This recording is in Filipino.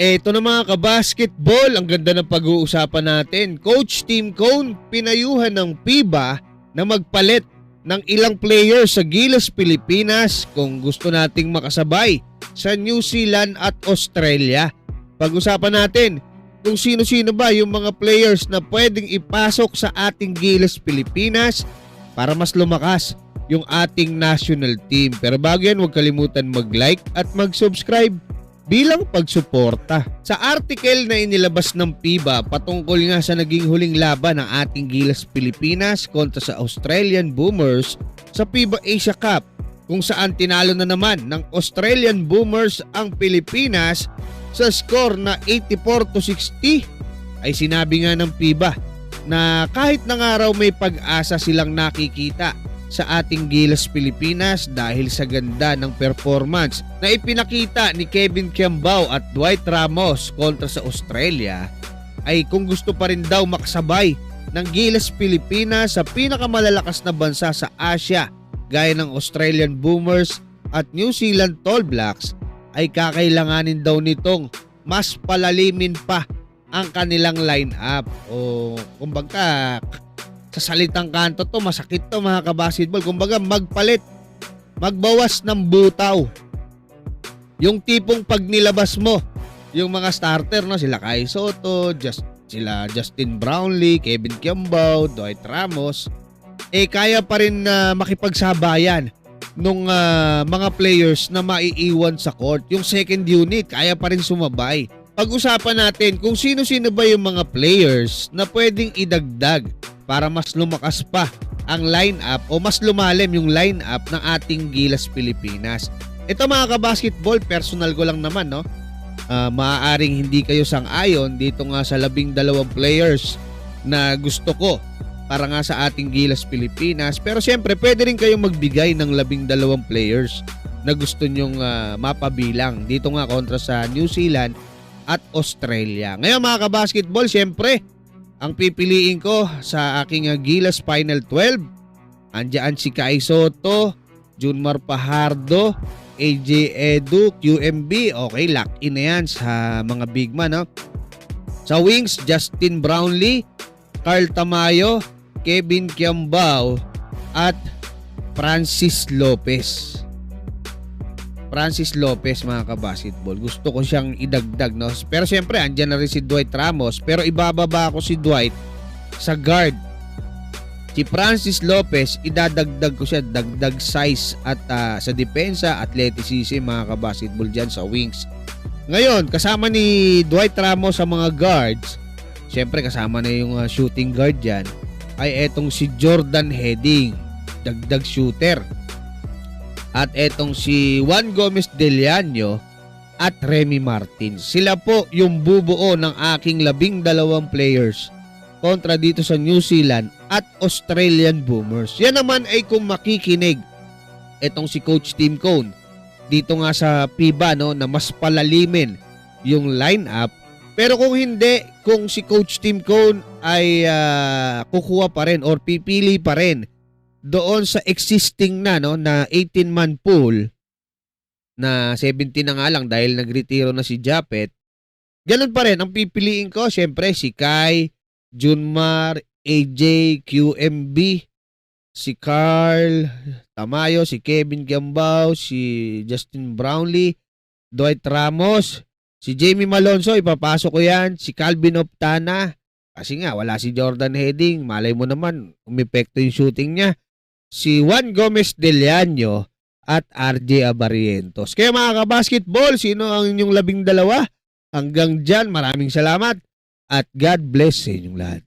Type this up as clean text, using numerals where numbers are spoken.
Eto na mga kabasketball, ang ganda ng pag-uusapan natin. Coach Tim Cone, pinayuhan ng FIBA na magpalit ng ilang players sa Gilas Pilipinas kung gusto nating makasabay sa New Zealand at Australia. Pag-usapan natin kung sino-sino ba yung mga players na pwedeng ipasok sa ating Gilas Pilipinas para mas lumakas yung ating national team. Pero bago yan, huwag kalimutan mag-like at mag-subscribe bilang pagsuporta. Sa article na inilabas ng FIBA patungkol nga sa naging huling laban ng ating Gilas Pilipinas kontra sa Australian Boomers sa FIBA Asia Cup, kung saan tinalo na naman ng Australian Boomers ang Pilipinas sa score na 84-60, ay sinabi nga ng FIBA na kahit na nga raw may pag-asa silang nakikita sa ating Gilas Pilipinas dahil sa ganda ng performance na ipinakita ni Kevin Kiambao at Dwight Ramos kontra sa Australia, ay kung gusto pa rin daw makasabay ng Gilas Pilipinas sa pinakamalalakas na bansa sa Asia gaya ng Australian Boomers at New Zealand Tall Blacks, ay kakailanganin daw nitong mas palalimin pa ang kanilang lineup. O kumbaga, sa salitang kanto to, masakit to mga kabasketball. Kumbaga magpalit, magbawas ng butaw. Yung tipong pag nilabas mo yung mga starter, no, sila Kai Soto, sila Justin Brownlee, Kevin Kiambao, Dwight Ramos, kaya pa rin makipagsabayan nung mga players na maiiwan sa court. Yung second unit, kaya pa rin sumabay. Pag-usapan natin kung sino-sino ba yung mga players na pwedeng idagdag para mas lumakas pa ang lineup o mas lumalim yung lineup ng ating Gilas Pilipinas. Ito mga kabasketball, personal ko lang naman, no? Maaaring hindi kayo sang-ayon dito nga sa 12 players na gusto ko para nga sa ating Gilas Pilipinas. Pero siyempre, pwede rin kayong magbigay ng 12 players na gusto nyong mapabilang dito nga kontra sa New Zealand at Australia. Ngayon mga kabasketball, siyempre, ang pipiliin ko sa aking Gilas Final 12, andyan si Kai Soto, Junmar Pajardo, AJ Edu, QMB. Okay, lock in na yan sa mga big man, no? Sa wings, Justin Brownlee, Carl Tamayo, Kevin Kiambao, at Francis Lopez. Francis Lopez mga kabasketball, gusto ko siyang idagdag, no? Pero siyempre andyan na rin si Dwight Ramos, pero ibababa ko si Dwight sa guard. Si Francis Lopez, idadagdag ko siya, dagdag size at sa depensa, athleticism mga kabasketball dyan sa wings. Ngayon, kasama ni Dwight Ramos sa mga guards, siyempre kasama na yung shooting guard dyan, ay etong si Jordan Heading, dagdag shooter. At etong si Juan Gomez Deliano at Remy Martins. Sila po yung bubuo ng aking 12 players kontra dito sa New Zealand at Australian Boomers. Yan naman ay kung makikinig etong si Coach Tim Cone dito nga sa FIBA, no, na mas palalimin yung lineup. Pero kung hindi, kung si Coach Tim Cone ay kukuha pa rin or pipili pa rin doon sa existing na, no, na 18-man pool na 17 na nga lang dahil nagretiro na si Japet, ganun pa rin ang pipiliin ko. Siyempre si Kai, Junmar, AJ, QMB, si Carl Tamayo, si Kevin Kiambao, si Justin Brownlee, Dwight Ramos, si Jamie Malonzo, ipapasok ko yan, si Calvin Optana, kasi nga wala si Jordan Heading, malay mo naman umepekto yung shooting niya, si Juan Gomez Deliano at RJ Abarientos. Kaya mga kabasketball, sino ang inyong 12? Hanggang dyan, maraming salamat at God bless sa inyong lahat.